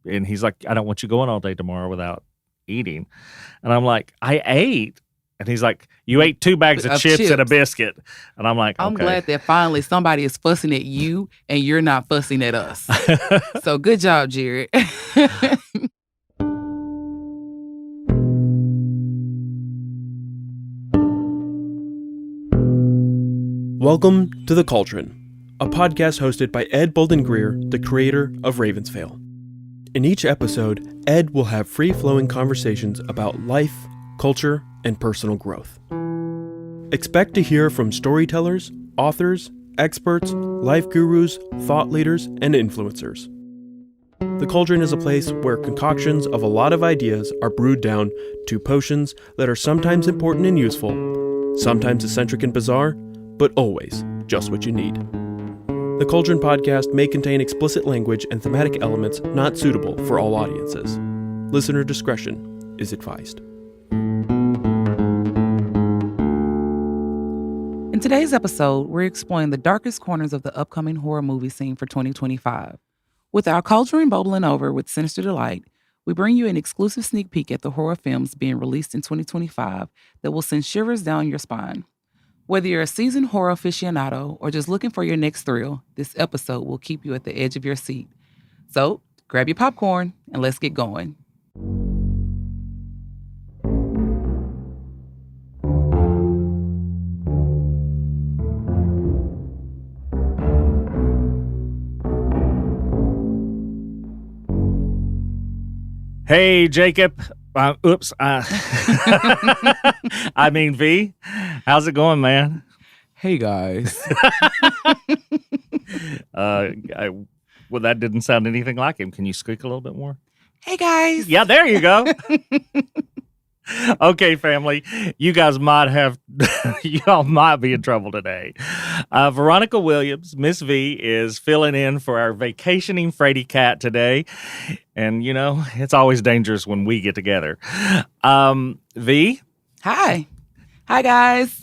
and he's like, I don't want you going all day tomorrow without eating. And I'm like, I ate. And he's like, you ate 2 bags of chips and a biscuit. And I'm like, okay. I'm glad that finally somebody is fussing at you and you're not fussing at us. So good job, Jared. Welcome to The Cauldron, a podcast hosted by Ed Bolden Greer, the creator of Ravensvale. In each episode, Ed will have free-flowing conversations about life, culture, and personal growth. Expect to hear from storytellers, authors, experts, life gurus, thought leaders, and influencers. The Cauldron is a place where concoctions of a lot of ideas are brewed down to potions that are sometimes important and useful, sometimes eccentric and bizarre, but always just what you need. The Cauldron podcast may contain explicit language and thematic elements not suitable for all audiences. Listener discretion is advised. In today's episode, we're exploring the darkest corners of the upcoming horror movie scene for 2025. With our Cauldron bubbling over with sinister delight, we bring you an exclusive sneak peek at the horror films being released in 2025 that will send shivers down your spine. Whether you're a seasoned horror aficionado or just looking for your next thrill, this episode will keep you at the edge of your seat. So, grab your popcorn and let's get going. Hey, Jacob. I mean, V. How's it going, man? Hey, guys. Well, that didn't sound anything like him. Can you squeak a little bit more? Hey, guys. Yeah, there you go. Okay, family, you guys might have, y'all might be in trouble today. Veronica Williams, Miss V, is filling in for our vacationing Frady cat today. And, you know, it's always dangerous when we get together. V? Hi. Hi, guys.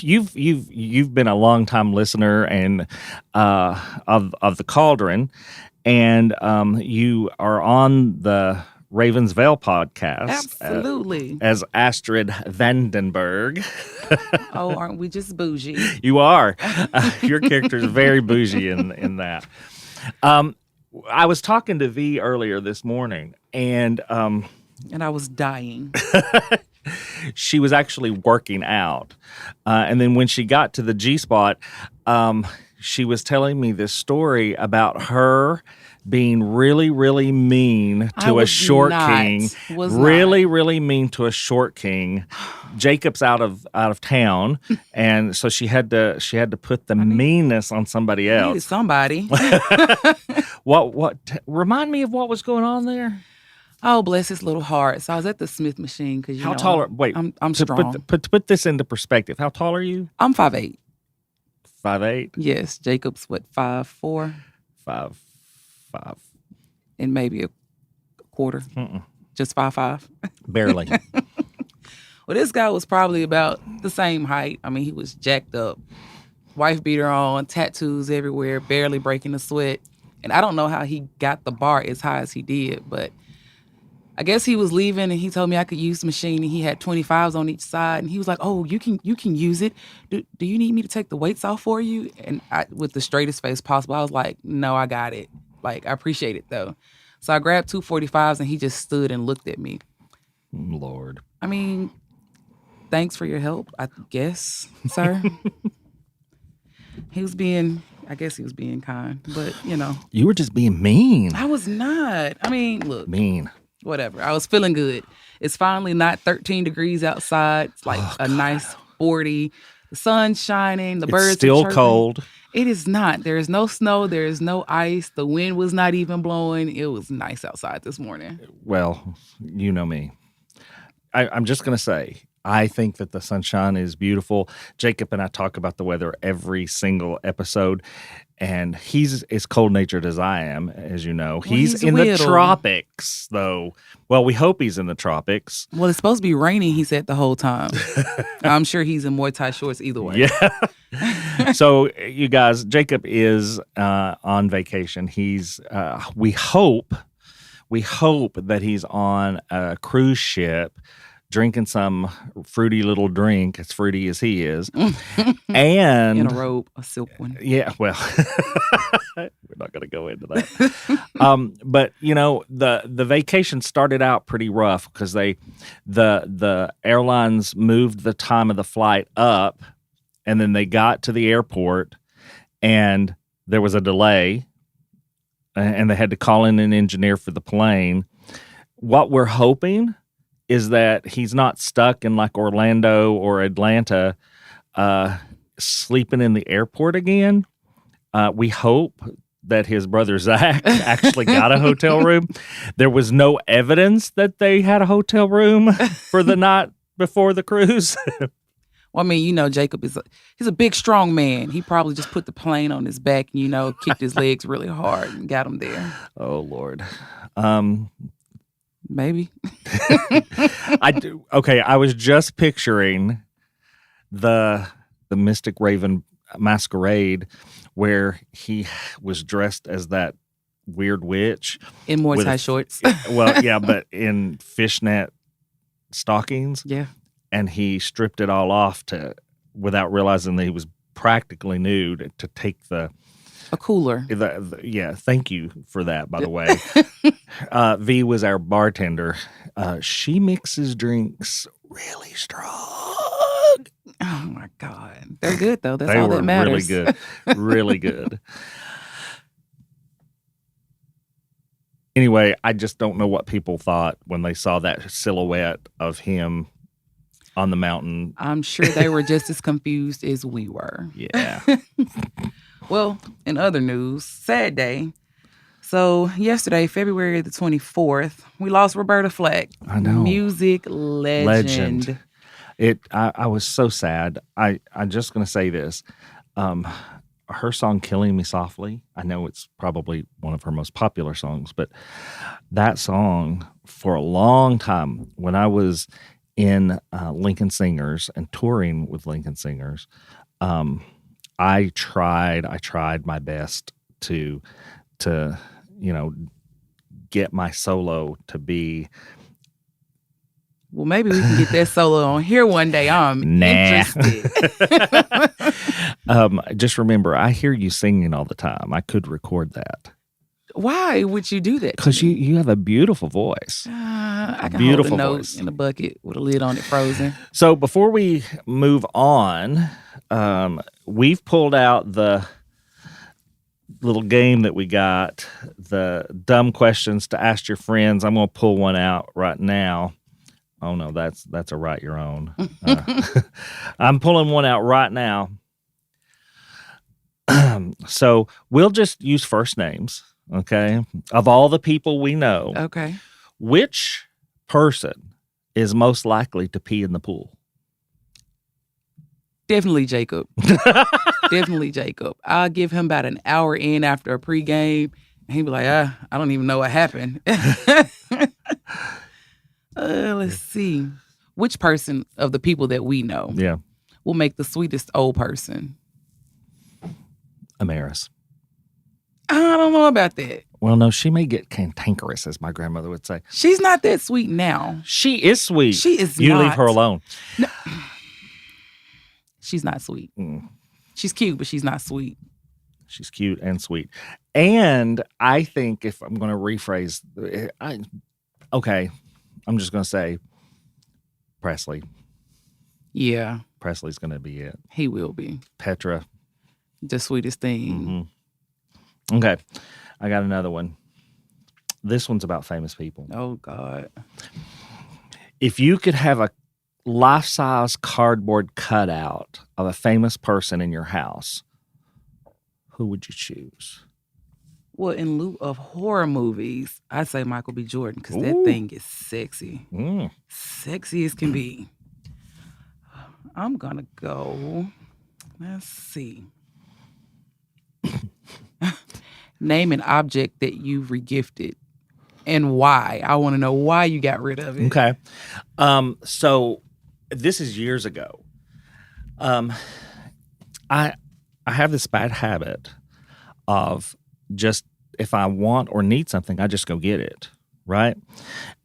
You've been a longtime listener and of the Cauldron, and you are on the Ravensvale podcast. Absolutely. As Astrid Vandenberg. Oh, aren't we just bougie? You are. Your character is very bougie in that. I was talking to V earlier this morning, and I was dying. She was actually working out. And then when she got to the G-spot, she was telling me this story about her being really, really mean to a short king. Really mean to a short king. Jacob's out of town, and so she had to put the meanness on somebody else. Needed somebody. What? Remind me of what was going on there. Oh, bless his little heart. So I was at the Smith machine because how tall are? Wait, I'm strong. Put this into perspective. How tall are you? I'm 5'8". 5'8". Yes, Jacob's what 5'4". 5'5". And maybe a quarter. Just 5'5". Barely. Well, this guy was probably about the same height. I mean, he was jacked up, wife beater on, tattoos everywhere, barely breaking a sweat. And I don't know how he got the bar as high as he did, but I guess he was leaving and he told me I could use the machine, and he had 25s on each side, and he was like, "Oh, you can use it. Do you need me to take the weights off for you?" And I, with the straightest face possible, I was like, "No, I got it. Like, I appreciate it though." So I grabbed 2 45s and he just stood and looked at me. Lord. I mean, thanks for your help, I guess, sir. I guess he was being kind, but you know. You were just being mean. I was not. I mean, look. Mean. Whatever. I was feeling good. It's finally not 13 degrees outside. It's like nice 40. The sun's shining. The birds are still chirping. Cold. It is not. There is no snow. There is no ice. The wind was not even blowing. It was nice outside this morning. Well, you know me. I'm just going to say, I think that the sunshine is beautiful. Jacob and I talk about the weather every single episode, and he's as cold-natured as I am, as you know. He's in the tropics, though. Well, we hope he's in the tropics. Well, it's supposed to be raining, he said, the whole time. I'm sure he's in Muay Thai shorts either way. Yeah. So, you guys, Jacob is on vacation. He's, we hope that he's on a cruise ship drinking some fruity little drink, as fruity as he is. And in a robe, a silk one. Yeah, well, we're not going to go into that. But, you know, the vacation started out pretty rough because the airlines moved the time of the flight up, and then they got to the airport, and there was a delay, and they had to call in an engineer for the plane. What we're hoping is that he's not stuck in like Orlando or Atlanta sleeping in the airport again. We hope that his brother Zach actually got a hotel room. There was no evidence that they had a hotel room for the night before the cruise. Well, I mean, you know, Jacob he's a big, strong man. He probably just put the plane on his back and, you know, kicked his legs really hard and got him there. Oh, Lord. Maybe. I do. Okay, I was just picturing the Mystic Raven masquerade where he was dressed as that weird witch in Muay Thai shorts. Well, yeah, but in fishnet stockings. Yeah. And he stripped it all off without realizing that he was practically nude to take a cooler. Yeah, thank you for that, by the way. V was our bartender. She mixes drinks really strong. Oh, my God. They're good, though. That's all that matters. Really good. Really good. Anyway, I just don't know what people thought when they saw that silhouette of him on the mountain. I'm sure they were just as confused as we were. Yeah. Well, in other news, sad day. So yesterday, February the 24th, we lost Roberta Flack. I know. Music legend. I was so sad. I'm just going to say this. Her song Killing Me Softly, I know it's probably one of her most popular songs, but that song for a long time when I was in Lincoln Singers and touring with Lincoln Singers, I tried my best to get my solo to be. Well, maybe we can get that solo on here one day. I'm interested. Just remember, I hear you singing all the time. I could record that. Why would you do that? Because you have a beautiful voice. I can beautiful hold a note voice in a bucket with a lid on it, frozen. So before we move on, we've pulled out the little game that we got, the dumb questions to ask your friends. I'm going to pull one out right now. Oh, no, that's a write your own. I'm pulling one out right now. So we'll just use first names, okay? Of all the people we know. Okay. Which person is most likely to pee in the pool? Definitely Jacob. Definitely Jacob. I'll give him about an hour in after a pregame, and he'll be like, I don't even know what happened. Let's see. Which person of the people that we know will make the sweetest old person? Amaris. I don't know about that. Well, no, she may get cantankerous, as my grandmother would say. She's not that sweet now. She is sweet. She is You not. leave her alone. No. She's not sweet. She's cute, but she's not sweet. She's cute and sweet. And I think if I'm going to rephrase, I'm just going to say Presley. Yeah. Presley's going to be it. He will be. Petra. The sweetest thing. Mm-hmm. Okay. I got another one. This one's about famous people. Oh, God. If you could have a life-size cardboard cutout of a famous person in your house, who would you choose? Well, in lieu of horror movies, I'd say Michael B. Jordan because that thing is sexy. Sexy as can be. I'm going to go. Let's see. Name an object that you've regifted and why. I want to know why you got rid of it. Okay. So this is years ago. I have this bad habit of just if I want or need something, I just go get it, right?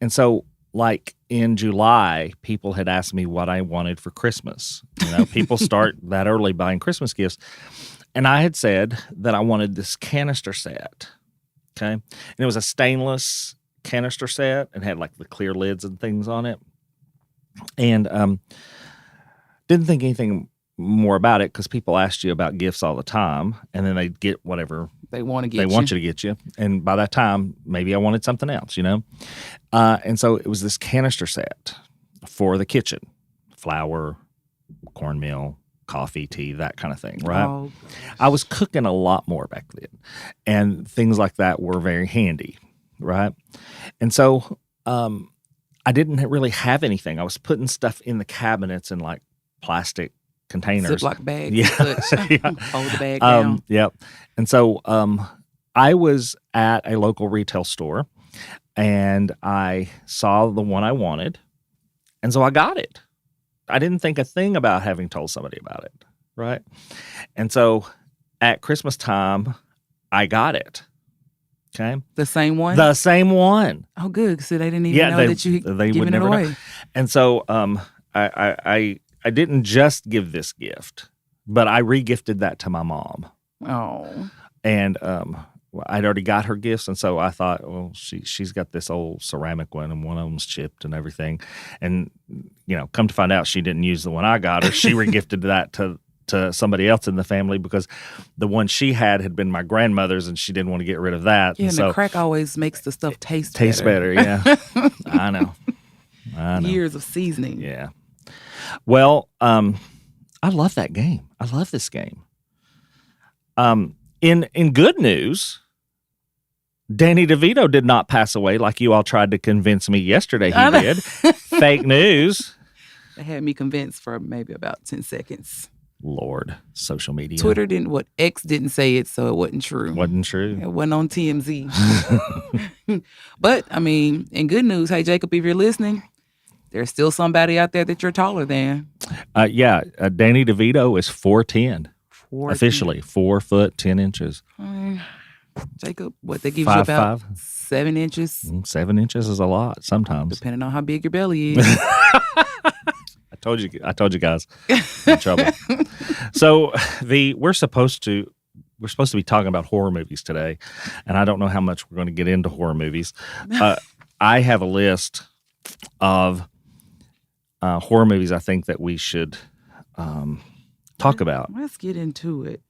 And so like in July, people had asked me what I wanted for Christmas. People start that early buying Christmas gifts. And I had said that I wanted this canister set, okay? And it was a stainless canister set and had like the clear lids and things on it. And didn't think anything more about it because people asked you about gifts all the time, and then they'd get whatever they want you to get you. And by that time, maybe I wanted something else, And so it was this canister set for the kitchen, flour, cornmeal, coffee, tea, that kind of thing, right? Oh, I was cooking a lot more back then, and things like that were very handy, right? And so I didn't really have anything. I was putting stuff in the cabinets in like plastic containers. Ziploc bags. Yeah. Yeah. Hold the bag down. Yep. And so I was at a local retail store, and I saw the one I wanted, and so I got it. I didn't think a thing about having told somebody about it, right? And so at Christmas time, I got it. Okay, The same one? the same one. Oh, good. So they didn't even know that you they would given it never away. know. And so I didn't just give this gift, but I regifted that to my mom. Oh. And I'd already got her gifts, and so I thought, well, she's got this old ceramic one, and one of them's chipped and everything. And come to find out, she didn't use the one I got her. She regifted that to somebody else in the family because the one she had been my grandmother's, and she didn't want to get rid of that. Yeah, and so, the crack always makes the stuff taste better. Yeah, I know. Years of seasoning. Yeah. Well, I love that game. I love this game. In good news, Danny DeVito did not pass away like you all tried to convince me yesterday he did. Fake news. They had me convinced for maybe about 10 seconds. Lord, social media. Twitter X didn't say it, so it wasn't true. Wasn't true. It wasn't on TMZ. But, in good news, hey, Jacob, if you're listening, there's still somebody out there that you're taller than. Danny DeVito is 4'10". 4'10". Officially, 4 foot 10 inches. Jacob, they give you about 5'5". 7 inches? 7 inches is a lot sometimes. Depending on how big your belly is. I told you guys. I'm in trouble. So we're supposed to be talking about horror movies today, and I don't know how much we're going to get into horror movies. I have a list of horror movies I think that we should talk about. Let's get into it.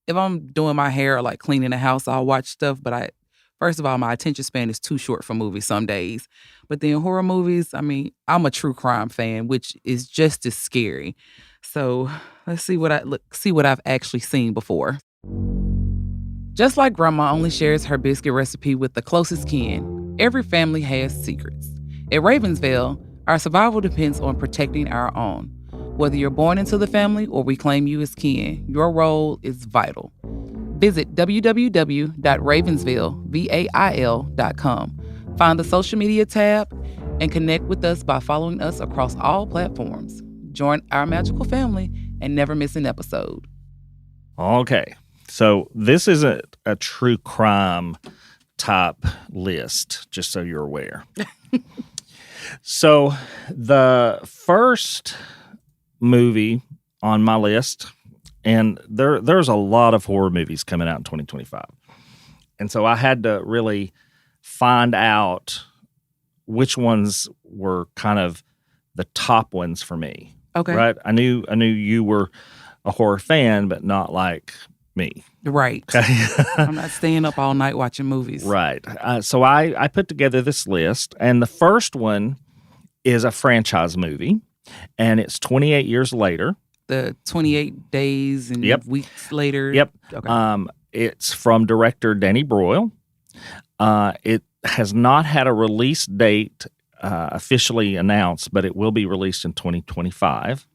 If I'm doing my hair or like cleaning the house, I'll watch stuff. But first of all, my attention span is too short for movies some days. But then horror movies, I'm a true crime fan, which is just as scary. So let's see what I've actually seen before. Just like Grandma only shares her biscuit recipe with the closest kin, every family has secrets. At Ravensville, our survival depends on protecting our own. Whether you're born into the family or we claim you as kin, your role is vital. Visit www.ravensville.com. Find the social media tab and connect with us by following us across all platforms. Join our magical family and never miss an episode. Okay, so this isn't a true crime type list, just so you're aware. So the first movie on my list, and there's a lot of horror movies coming out in 2025, and so I had to really find out which ones were kind of the top ones for me. Okay, right? I knew you were a horror fan, but not like me. Right. Okay. I'm not staying up all night watching movies. Right. So I put together this list, and the first one is a franchise movie, and it's 28 years later. The 28 days and weeks later. Yep. Okay. It's from director Danny Broyle. It has not had a release date officially announced, but it will be released in 2025.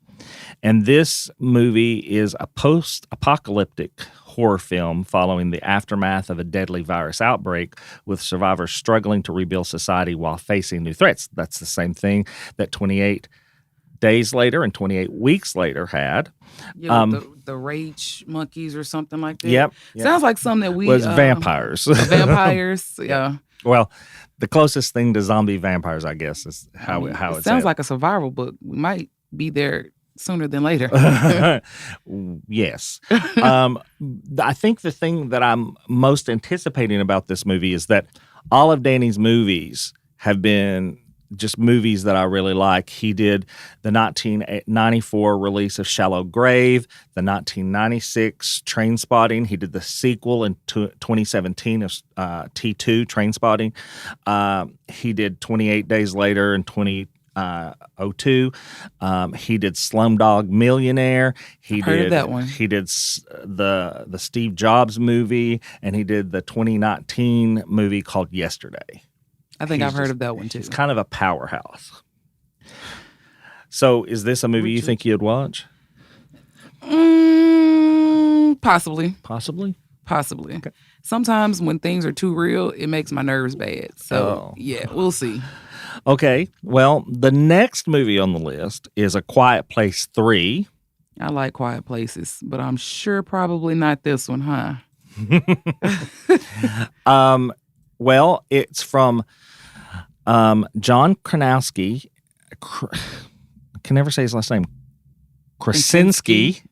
And this movie is a post-apocalyptic horror film following the aftermath of a deadly virus outbreak, with survivors struggling to rebuild society while facing new threats. That's the same thing that 28 Days Later and 28 Weeks Later had. Yeah, the rage monkeys or something like that. Yep. Sounds like something that we was vampires. Vampires, yeah. Well, the closest thing to zombie vampires, I guess, is how it sounds like a survival book. We might be there sooner than later. Yes. I think the thing that I'm most anticipating about this movie is that all of Danny's movies have been just movies that I really like. He did the 1994 release of Shallow Grave, the 1996 Trainspotting. He did the sequel in 2017 of T2 Trainspotting. He did 28 Days Later in 2002. He did Slumdog Millionaire. I've heard of that one. He did the Steve Jobs movie, and he did the 2019 movie called Yesterday. I think I've heard of that one too. He's kind of a powerhouse. So, is this a movie you think you'd watch? Possibly. Possibly. Okay. Sometimes when things are too real, it makes my nerves bad. So, yeah, we'll see. Okay. Well, the next movie on the list is A Quiet Place 3. I like quiet places, but I'm sure probably not this one, huh? Well, it's from John Kranowski. I can never say his last name. Krasinski,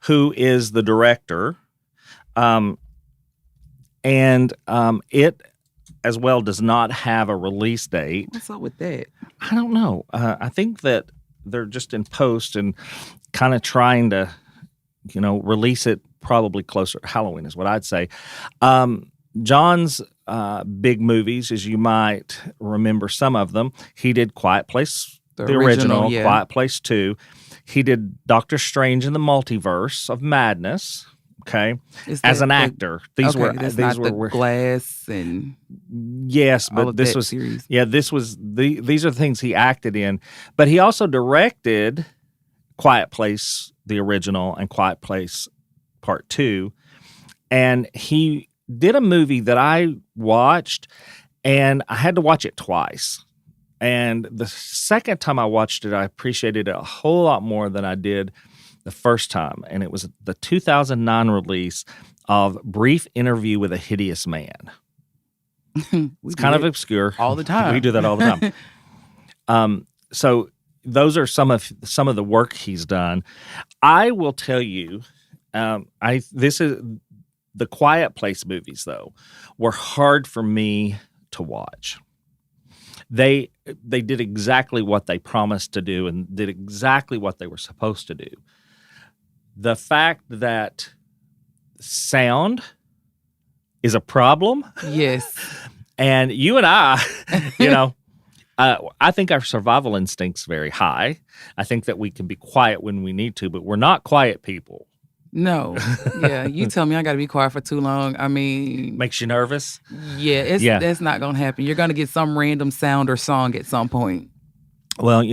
who is the director. And it as well does not have a release date. What's up with that? I don't know. I think that they're just in post and kind of trying to, release it probably closer to Halloween is what I'd say. John's big movies, as you might remember some of them, he did Quiet Place, the original yeah. Quiet Place 2. He did Doctor Strange in the Multiverse of Madness. Okay, as an actor, these were Glass and yes, but this was series. Yeah, these are things he acted in, but he also directed Quiet Place, the original, and Quiet Place Part 2, and he did a movie that I watched, and I had to watch it twice. And the second time I watched it, I appreciated it a whole lot more than I did the first time. And it was the 2009 release of Brief Interview with a Hideous Man. It's kind of obscure. All the time. We do that all the time. So those are some of the work he's done. I will tell you, this is the Quiet Place movies, though, were hard for me to watch. They did exactly what they promised to do and did exactly what they were supposed to do. The fact that sound is a problem. Yes. And you and I, I think our survival instinct's very high. I think that we can be quiet when we need to, but we're not quiet people. No. Yeah, you tell me I got to be quiet for too long. I mean... Makes you nervous? Yeah, that's not going to happen. You're going to get some random sound or song at some point. Well,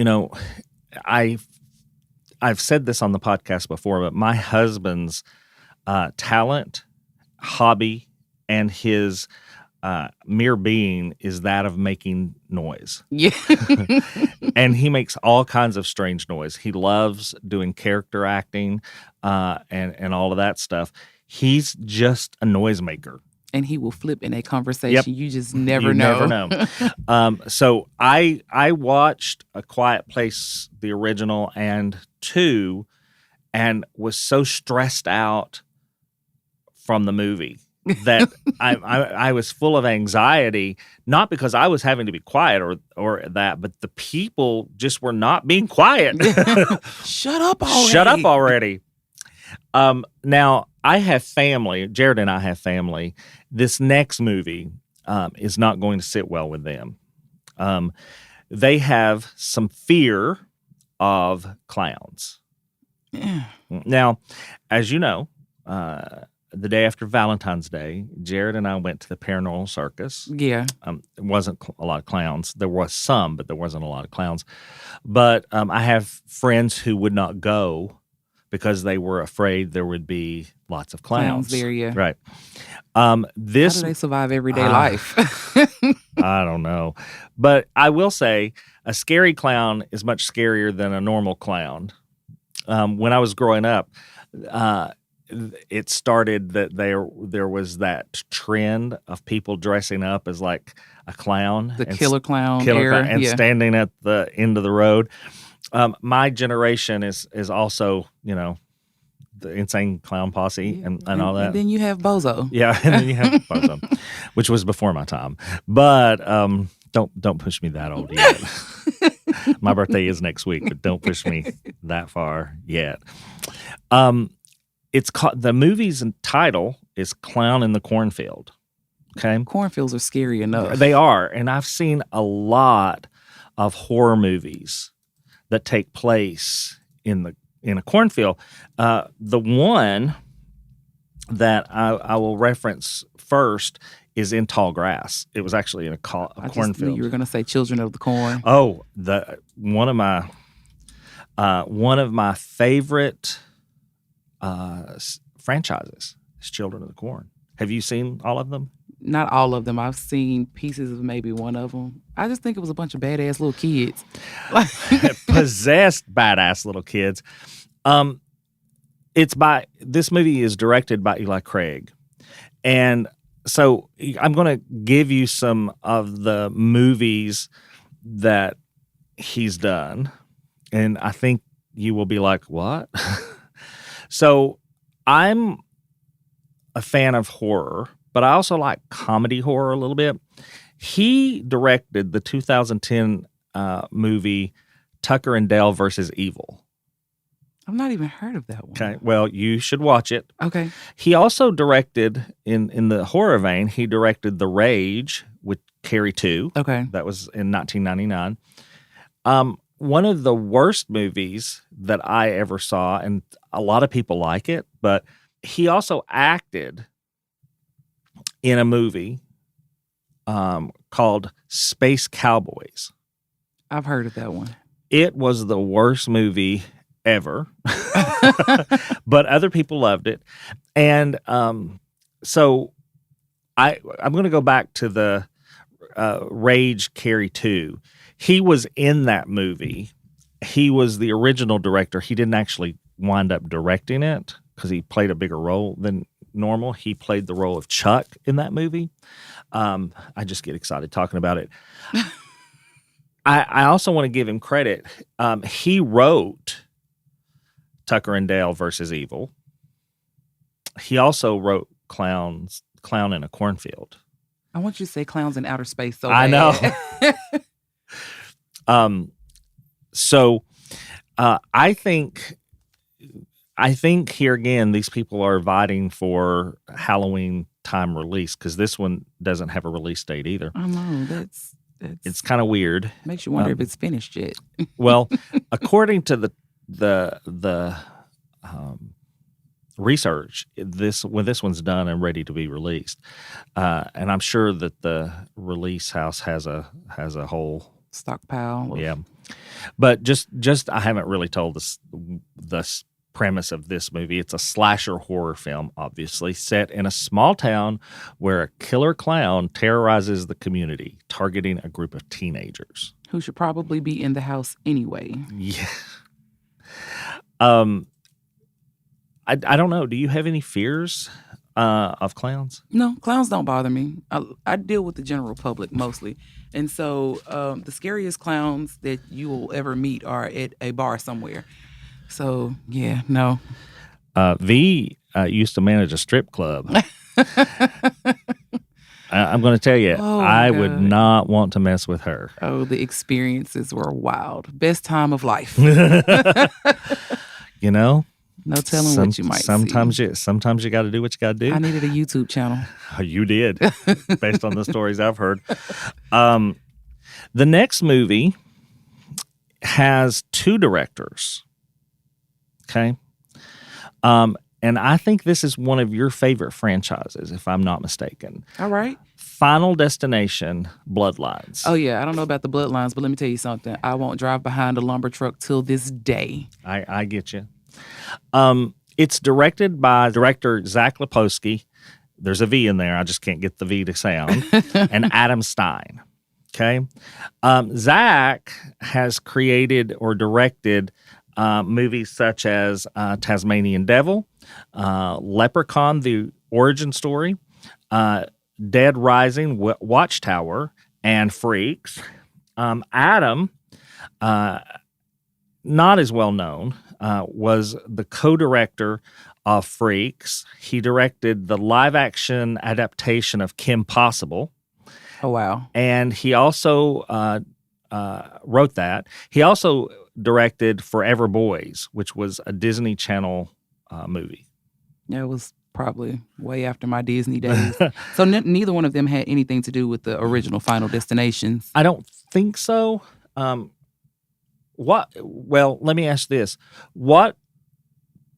I've said this on the podcast before, but my husband's talent, hobby, and his mere being is that of making noise. Yeah. And he makes all kinds of strange noise. He loves doing character acting and all of that stuff. He's just a noisemaker. And he will flip in a conversation. Yep. You just never know. So I watched A Quiet Place, the original, and 2, and was so stressed out from the movie that I was full of anxiety, not because I was having to be quiet or that, but the people just were not being quiet. Shut up already. Shut up already. Now, I have family. Jared and I have family. This next movie is not going to sit well with them. They have some fear of clowns. Yeah. Now, as you know, the day after Valentine's Day, Jared and I went to the Paranormal Circus. Yeah. It wasn't a lot of clowns. There was some, but there wasn't a lot of clowns. But I have friends who would not go because they were afraid there would be lots of clowns there, yeah. Right. How do they survive everyday life? I don't know. But I will say a scary clown is much scarier than a normal clown. When I was growing up, it started that there was that trend of people dressing up as like a clown. The killer clown era. And standing at the end of the road. My generation is also, the Insane Clown Posse and all that. And then you have Bozo. Yeah, and then you have Bozo, which was before my time. But don't push me that old yet. My birthday is next week, but don't push me that far yet. It's called, the movie's title is Clown in the Cornfield. Okay, cornfields are scary enough. They are, and I've seen a lot of horror movies that take place in a cornfield. The one that I will reference first is in Tall Grass. It was actually in a cornfield. I just knew you were going to say Children of the Corn. Oh, one of my favorite franchises is Children of the Corn. Have you seen all of them? Not all of them. I've seen pieces of maybe one of them. I just think it was a bunch of badass little kids. Possessed badass little kids. This movie is directed by Eli Craig. And so I'm going to give you some of the movies that he's done. And I think you will be like, what? So I'm a fan of horror, but I also like comedy horror a little bit. He directed the 2010 movie Tucker and Dale versus Evil. I've not even heard of that one. Okay, well, you should watch it. Okay. He also directed, in the horror vein, he directed The Rage with Carrie 2. Okay. That was in 1999. One of the worst movies that I ever saw, and a lot of people like it, but he also acted in a movie called Space Cowboys. I've heard of that one. It was the worst movie ever, but other people loved it. And so I'm going to go back to the Rage Carrie 2. He was in that movie. He was the original director. He didn't actually wind up directing it because he played a bigger role than normal. He played the role of Chuck in that movie. I just get excited talking about it. I also want to give him credit. He wrote Tucker and Dale versus Evil. He also wrote Clown in a Cornfield. I want you to say Clowns in Outer Space. So I know. So I think here again, these people are vying for Halloween time release because this one doesn't have a release date either. I know it's kind of weird. Makes you wonder if it's finished yet. Well, according to the research, when this one's done and ready to be released, and I'm sure that the release house has a whole stockpile. Yeah, but just I haven't really told this premise of this movie. It's a slasher horror film, obviously set in a small town where a killer clown terrorizes the community, targeting a group of teenagers who should probably be in the house anyway. Yeah. I don't know. Do you have any fears of clowns? No, clowns don't bother me. I deal with the general public mostly. And so the scariest clowns that you will ever meet are at a bar somewhere. So, yeah, no. V used to manage a strip club. I'm going to tell you, I would not want to mess with her. Oh, the experiences were wild. Best time of life. You know? No telling what you might see. Sometimes you got to do what you got to do. I needed a YouTube channel. You did, based on the stories I've heard. The next movie has two directors. Okay. and I think this is one of your favorite franchises, if I'm not mistaken. All right. Final Destination Bloodlines. Oh, yeah. I don't know about the bloodlines, but let me tell you something. I won't drive behind a lumber truck till this day. I get you. It's directed by director Zach Leposky. There's a V in there. I just can't get the V to sound. And Adam Stein. Okay. Zach has created or directed movies such as Tasmanian Devil, Leprechaun, The Origin Story, Dead Rising, Watchtower, and Freaks. Adam, not as well known, was the co-director of Freaks. He directed the live-action adaptation of Kim Possible. Oh, wow. And he also wrote that. He also directed Forever Boys, which was a Disney Channel movie. Yeah, it was probably way after my Disney days. So neither one of them had anything to do with the original Final Destinations. I don't think so. Well, let me ask this. What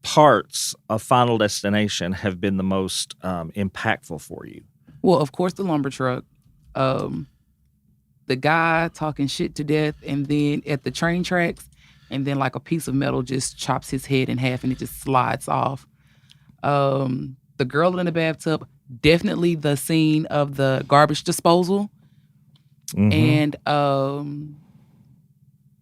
parts of Final Destination have been the most impactful for you? Well, of course, the lumber truck. The guy talking shit to death, and then at the train tracks, and then like a piece of metal just chops his head in half and it just slides off. The girl in the bathtub, definitely the scene of the garbage disposal. Mm-hmm. And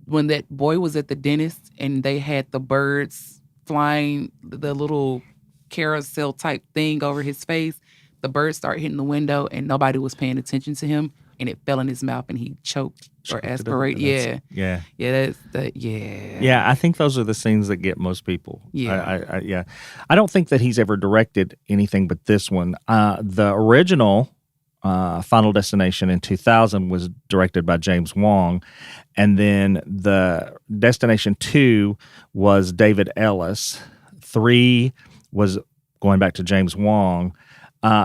when that boy was at the dentist and they had the birds flying, the little carousel type thing over his face, the birds start hitting the window and nobody was paying attention to him, and it fell in his mouth and he choked or aspirated. Yeah. Yeah, I think those are the scenes that get most people. Yeah. I don't think that he's ever directed anything but this one. The original Final Destination in 2000 was directed by James Wong, and then the Destination 2 was David Ellis. 3 was going back to James Wong.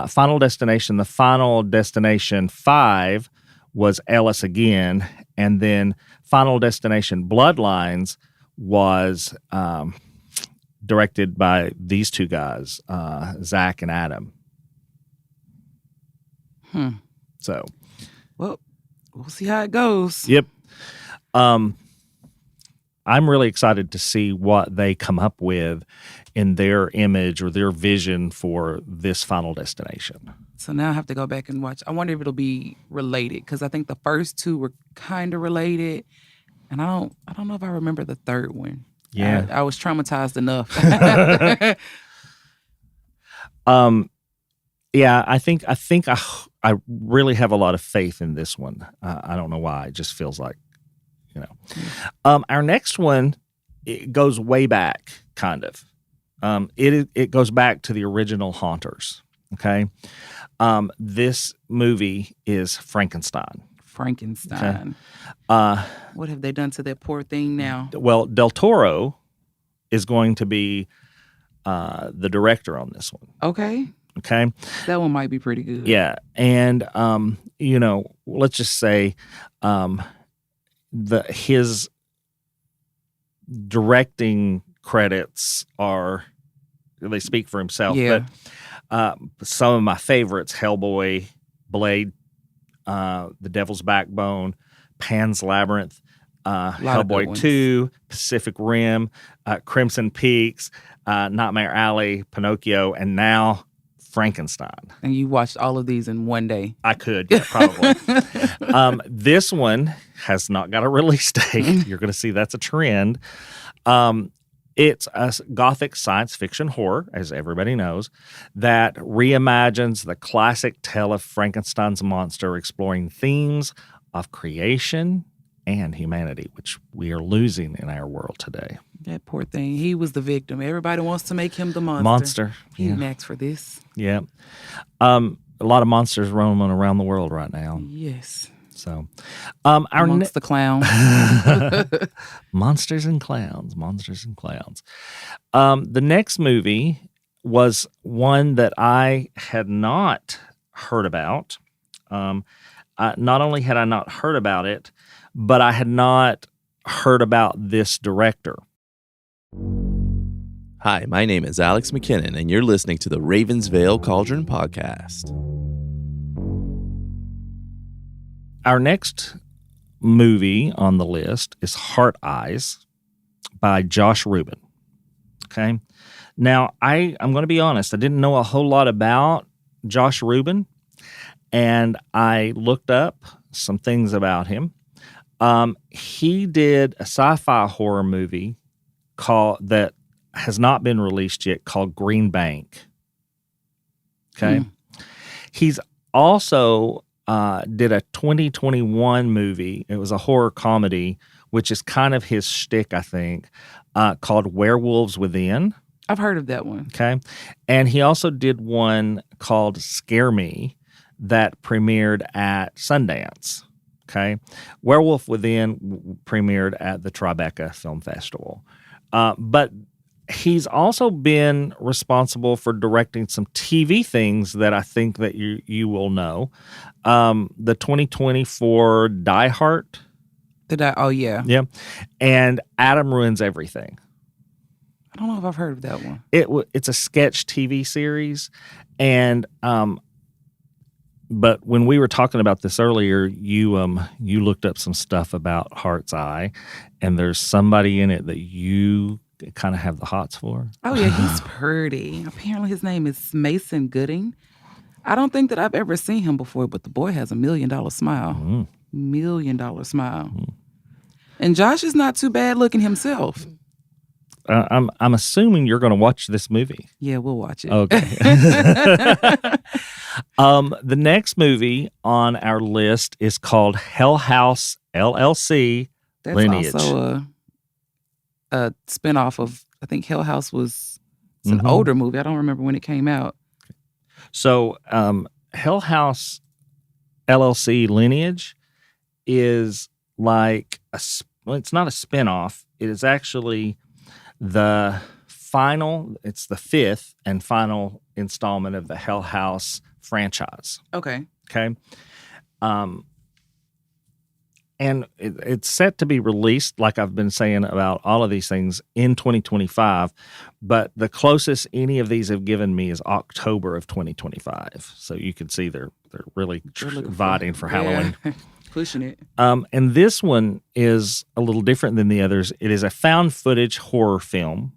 Final Destination, the Final Destination 5 was Ellis again, and then Final Destination Bloodlines was directed by these two guys, Zach and Adam. So, well, we'll see how it goes. Yep. I'm really excited to see what they come up with in their image or their vision for this Final Destination. So now I have to go back and watch. I wonder if it'll be related, because I think the first two were kind of related, and I don't know if I remember the third one. Yeah, I was traumatized enough. Yeah, I think I really have a lot of faith in this one. I don't know why. It just feels like, Our next one, it goes way back, kind of. It goes back to the original Haunters. Okay, this movie is Frankenstein. Frankenstein. Okay. What have they done to that poor thing now? Well, Del Toro is going to be the director on this one. Okay. Okay. That one might be pretty good. Yeah. And, let's just say his directing credits they speak for himself. Yeah. But some of my favorites, Hellboy, Blade, The Devil's Backbone, Pan's Labyrinth, Hellboy 2, Pacific Rim, Crimson Peaks, Nightmare Alley, Pinocchio, and now Frankenstein. And you watched all of these in one day. I could, yeah, probably. This one has not got a release date. You're going to see that's a trend. It's a gothic science fiction horror, as everybody knows, that reimagines the classic tale of Frankenstein's monster, exploring themes of creation and humanity, which we are losing in our world today. That poor thing. He was the victim. Everybody wants to make him the monster. Monster. He didn't ask for this. Yeah. A lot of monsters roaming around the world right now. Yes. So, amongst the clowns. Monsters and clowns. The next movie was one that I had not heard about. Not only had I not heard about it, but I had not heard about this director. Hi, my name is Alex McKinnon, and you're listening to the Ravensvale Cauldron Podcast. Our next movie on the list is Heart Eyes by Josh Rubin. Okay. Now, I'm going to be honest. I didn't know a whole lot about Josh Rubin, and I looked up some things about him. He did a sci-fi horror movie that has not been released yet called Green Bank. Okay. He's also did a 2021 movie. It was a horror comedy, which is kind of his shtick, I think, called Werewolves Within. I've heard of that one. Okay. And he also did one called Scare Me that premiered at Sundance. Okay. Werewolf Within premiered at the Tribeca Film Festival. But he's also been responsible for directing some TV things that I think that you will know. The 2024 Die Hard. Oh, yeah. Yeah. And Adam Ruins Everything. I don't know if I've heard of that one. It's a sketch TV series, and but when we were talking about this earlier, you looked up some stuff about Heart's Eye, and there's somebody in it that you kind of have the hots for. Oh yeah, he's pretty. Apparently, his name is Mason Gooding. I don't think that I've ever seen him before, but the boy has $1 million smile. $1 million smile. And Josh is not too bad looking himself. I'm assuming you're going to watch this movie. Yeah, we'll watch it. Okay. The next movie on our list is called Hell House LLC Lineage. That's also a spinoff of, I think Hell House was an older movie. I don't remember when it came out. So Hell House LLC Lineage is like it's not a spinoff. It is actually it's the fifth and final installment of the Hell House franchise. Okay. And it's set to be released, like I've been saying about all of these things, in 2025. But the closest any of these have given me is October of 2025. So you can see they're really vying for Halloween. Pushing it. And this one is a little different than the others. It is a found footage horror film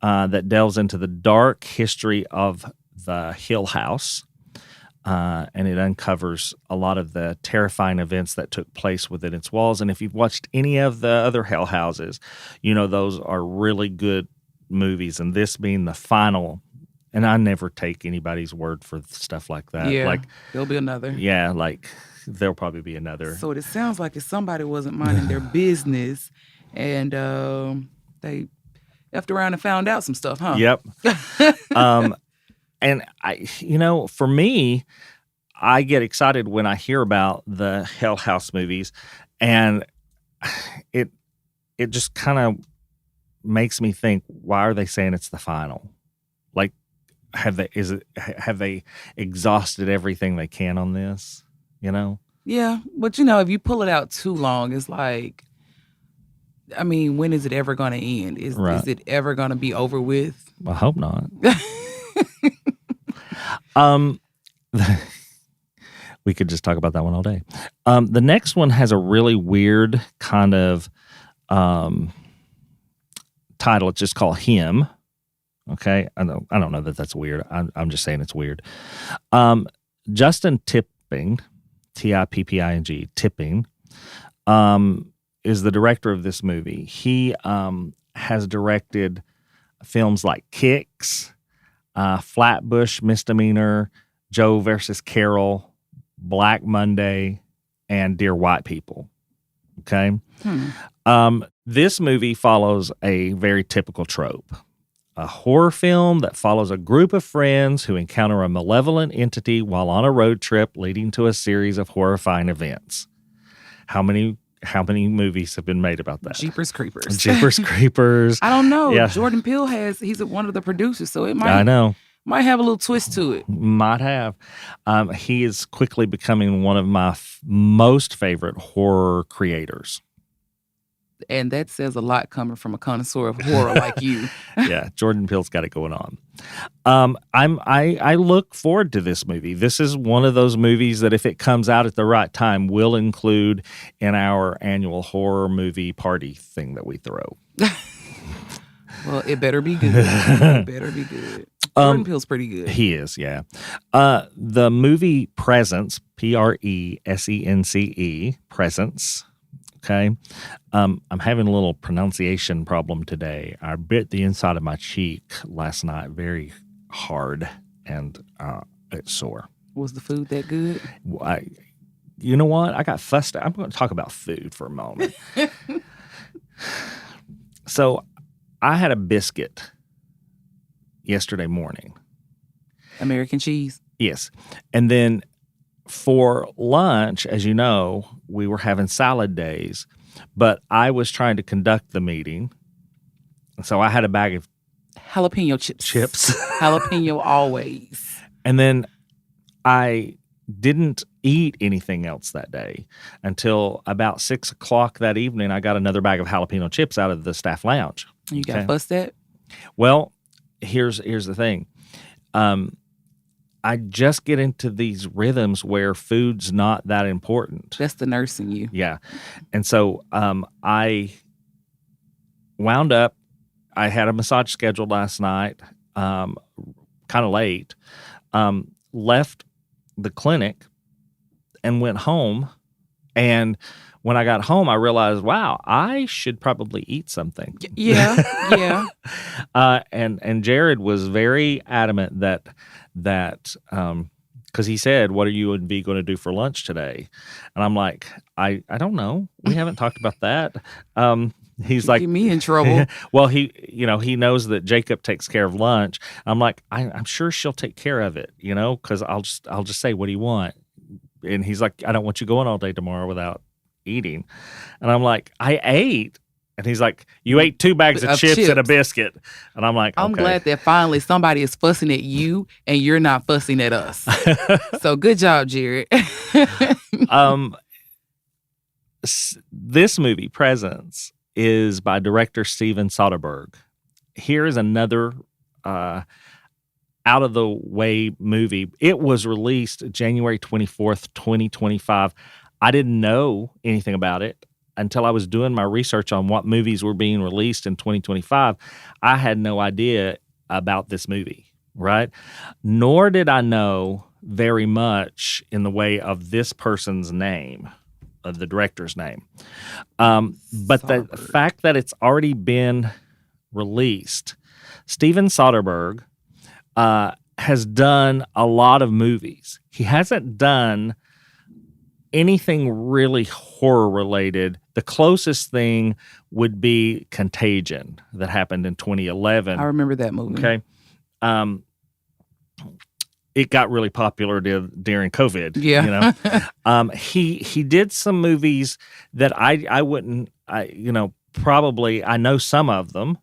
that delves into the dark history of the Hill House. And it uncovers a lot of the terrifying events that took place within its walls. And if you've watched any of the other Hell Houses, you know those are really good movies. And this being the final, and I never take anybody's word for stuff like that. Yeah, like there'll be another. Yeah, like there'll probably be another. So it sounds like if somebody wasn't minding their business and they effed around and found out some stuff, huh? Yep. And for me, I get excited when I hear about the Hell House movies, and it just kind of makes me think, why are they saying it's the final? Like, have they exhausted everything they can on this? Yeah, but if you pull it out too long, it's like, I mean, when is it ever going to end? Is it ever going to be over with? I hope not. We could just talk about that one all day. The next one has a really weird kind of title. It's just called Him. Okay, I don't know that that's weird. I'm just saying it's weird. Justin Tipping, Tipping, Tipping, is the director of this movie. He has directed films like Kicks, Flatbush Misdemeanor, Joe versus Carol, Black Monday, and Dear White People. Okay? This movie follows a very typical trope. A horror film that follows a group of friends who encounter a malevolent entity while on a road trip, leading to a series of horrifying events. How many movies have been made about that? Jeepers Creepers. Jeepers Creepers. I don't know. Yeah. Jordan Peele he's one of the producers, so it might. I know. Might have a little twist to it. Might have. He is quickly becoming one of my most favorite horror creators. And that says a lot coming from a connoisseur of horror like you. Yeah, Jordan Peele's got it going on. I look forward to this movie. This is one of those movies that if it comes out at the right time, we'll include in our annual horror movie party thing that we throw. Well, it better be good. It better be good. Jordan Peele's pretty good. He is, yeah. The movie Presence, Presence, Presence. Okay. I'm having a little pronunciation problem today. I bit the inside of my cheek last night very hard, and it's sore. Was the food that good? You know what? I got fussed. I'm going to talk about food for a moment. So I had a biscuit yesterday morning. American cheese? Yes. And then for lunch, as you know, we were having salad days, but I was trying to conduct the meeting. So I had a bag of jalapeno chips. Jalapeno always. And then I didn't eat anything else that day until about 6 o'clock that evening. I got another bag of jalapeno chips out of the staff lounge. You got fussed at? Well, here's the thing. I just get into these rhythms where food's not that important. That's the nurse in you. Yeah. And so I wound up, I had a massage scheduled last night, kind of late, left the clinic and went home. And when I got home, I realized, wow, I should probably eat something. Yeah. And Jared was very adamant that because he said, what are you and V going to do for lunch today? And I'm like, I don't know. We haven't talked about that. He's like, get me in trouble. Well, he knows that Jacob takes care of lunch. I'm like, I'm sure she'll take care of it, because I'll just say, what do you want? And he's like, I don't want you going all day tomorrow without eating. And I'm like, I ate. And he's like, you ate 2 bags of chips and a biscuit. And I'm like, okay. I'm glad that finally somebody is fussing at you and you're not fussing at us. So good job, Jared. This movie, Presence, is by director Steven Soderbergh. Here is another out-of-the-way movie. It was released January 24th, 2025. I didn't know anything about it until I was doing my research on what movies were being released in 2025. I had no idea about this movie, right? Nor did I know very much in the way of this person's name, of the director's name. But the fact that it's already been released, Steven Soderbergh has done a lot of movies. He hasn't done anything really horror related. The closest thing would be Contagion that happened in 2011. I remember that movie. Okay. It got really popular during COVID. Yeah. He did some movies that I wouldn't, probably, I know some of them.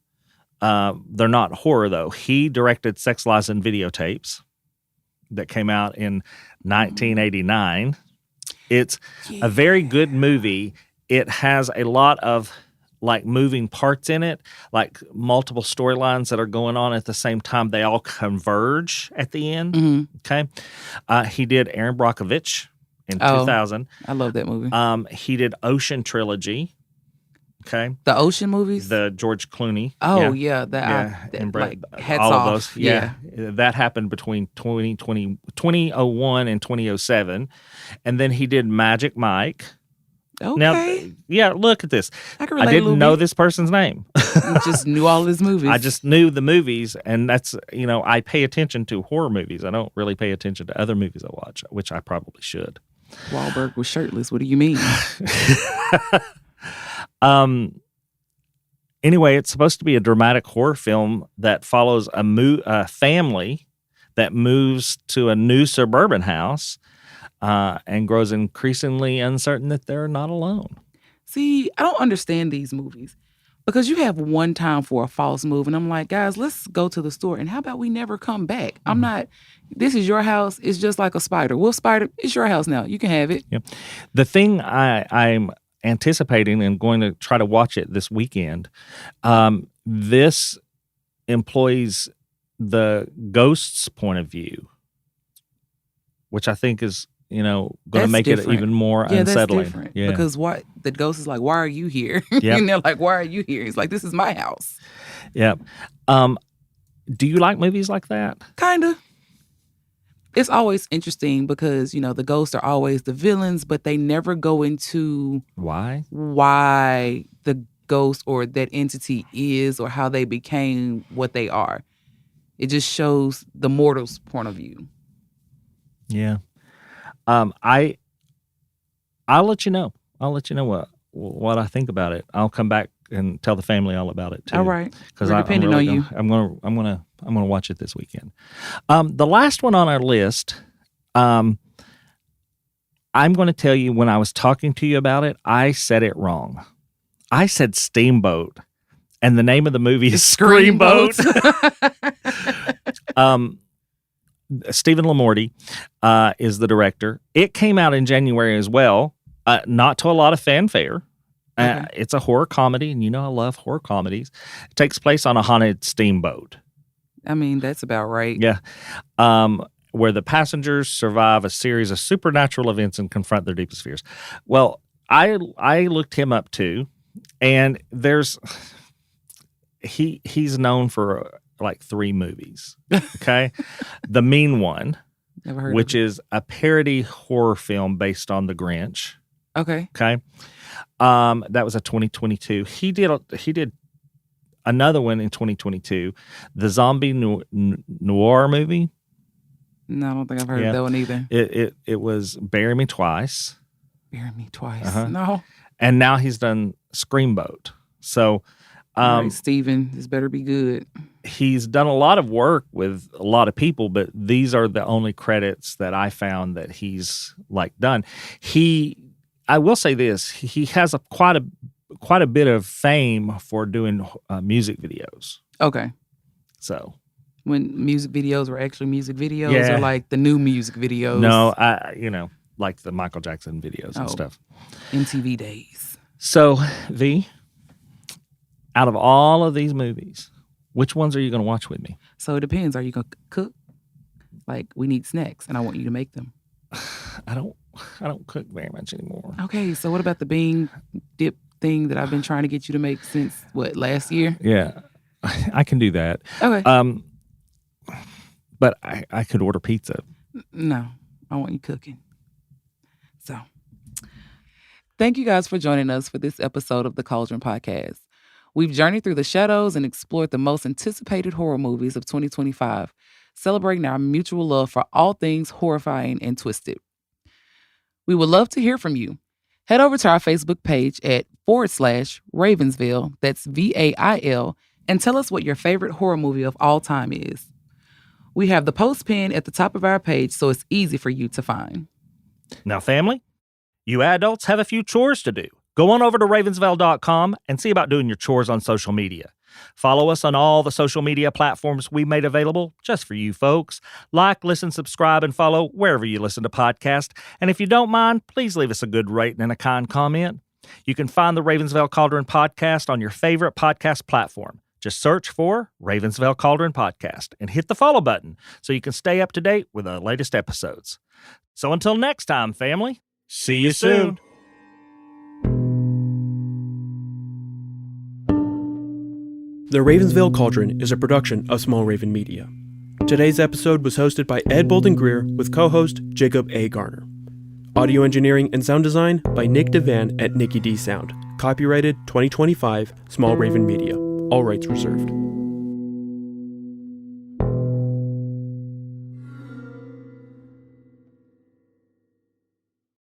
They're not horror though. He directed Sex, Lies, and Videotapes that came out in 1989. It's a very good movie. It has a lot of like moving parts in it, like multiple storylines that are going on at the same time. They all converge at the end. Mm-hmm. Okay. He did Aaron Brockovich in 2000. I love that movie. He did Ocean Trilogy. Okay. The Ocean movies? The George Clooney. Oh, yeah. Hats all off. of those. Yeah. That happened between 2001 and 2007. And then he did Magic Mike. Okay. Now, look at this. I can relate didn't know this person's name. You just knew all his movies. I just knew the movies, and that's, I pay attention to horror movies. I don't really pay attention to other movies I watch, which I probably should. Wahlberg was shirtless. What do you mean? Anyway, it's supposed to be a dramatic horror film that follows a family that moves to a new suburban house and grows increasingly uncertain that they're not alone. See, I don't understand these movies because you have one time for a false move, and I'm like, guys, let's go to the store, and how about we never come back? I'm not. This is your house. It's just like a spider. Well, spider, it's your house now. You can have it. Yeah. The thing I'm anticipating and going to try to watch it this weekend. This employs the ghost's point of view, which I think is, going to make it even more unsettling. That's different. Because the ghost is like, why are you here? Yep. And they're like, why are you here? He's like, this is my house. Yeah. Do you like movies like that? Kind of. It's always interesting because, the ghosts are always the villains, but they never go into why the ghost or that entity is or how they became what they are. It just shows the mortal's point of view. Yeah. I'll let you know. I'll let you know what I think about it. I'll come back and tell the family all about it too. All right. Because we're depending on you. I'm gonna watch it this weekend. The last one on our list. I'm going to tell you, when I was talking to you about it, I said it wrong. I said Steamboat, and the name of the movie is Screamboat. Stephen Lamorty is the director. It came out in January as well, not to a lot of fanfare. Okay. It's a horror comedy, and I love horror comedies. It takes place on a haunted steamboat. I mean, that's about right. Yeah. Where the passengers survive a series of supernatural events and confront their deepest fears. Well, I looked him up too, and he's known for like 3 movies. Okay. The Mean One, never heard which of it. is a parody horror film based on The Grinch. Okay. Okay. That was a 2022. He did another one in 2022, the zombie noir movie. No, I don't think I've heard of that one either. It was Bury Me Twice. Bury Me Twice. Uh-huh. No. And now he's done Screamboat. So all right, Steven, this better be good. He's done a lot of work with a lot of people, but these are the only credits that I found that he's done. I will say this: he has quite a bit of fame for doing music videos. Okay. So when music videos were actually music videos, or like the new music videos? No, like the Michael Jackson videos and stuff. MTV days. So V, out of all of these movies, which ones are you going to watch with me? So it depends. Are you going to cook? Like, we need snacks, and I want you to make them. I don't cook very much anymore. Okay, so what about the bean dip thing that I've been trying to get you to make since last year? Yeah, I can do that. Okay. But I could order pizza. No, I want you cooking. So, thank you guys for joining us for this episode of the Cauldron Podcast. We've journeyed through the shadows and explored the most anticipated horror movies of 2025, celebrating our mutual love for all things horrifying and twisted. We would love to hear from you. Head over to our Facebook page at /Ravensville, that's VAIL, and tell us what your favorite horror movie of all time is. We have the post pin at the top of our page, so it's easy for you to find. Now, family, you adults have a few chores to do. Go on over to ravensville.com and see about doing your chores on social media. Follow us on all the social media platforms we made available just for you folks. Like, listen, subscribe, and follow wherever you listen to podcasts. And if you don't mind, please leave us a good rating and a kind comment. You can find the Ravensville Cauldron Podcast on your favorite podcast platform. Just search for Ravensville Cauldron Podcast and hit the follow button so you can stay up to date with the latest episodes. So until next time, family, see you soon. The Ravensville Cauldron is a production of Small Raven Media. Today's episode was hosted by Ed Bolden Greer with co-host Jacob A. Garner. Audio engineering and sound design by Nick DeVan at Nicky D Sound. Copyrighted 2025, Small Raven Media. All rights reserved.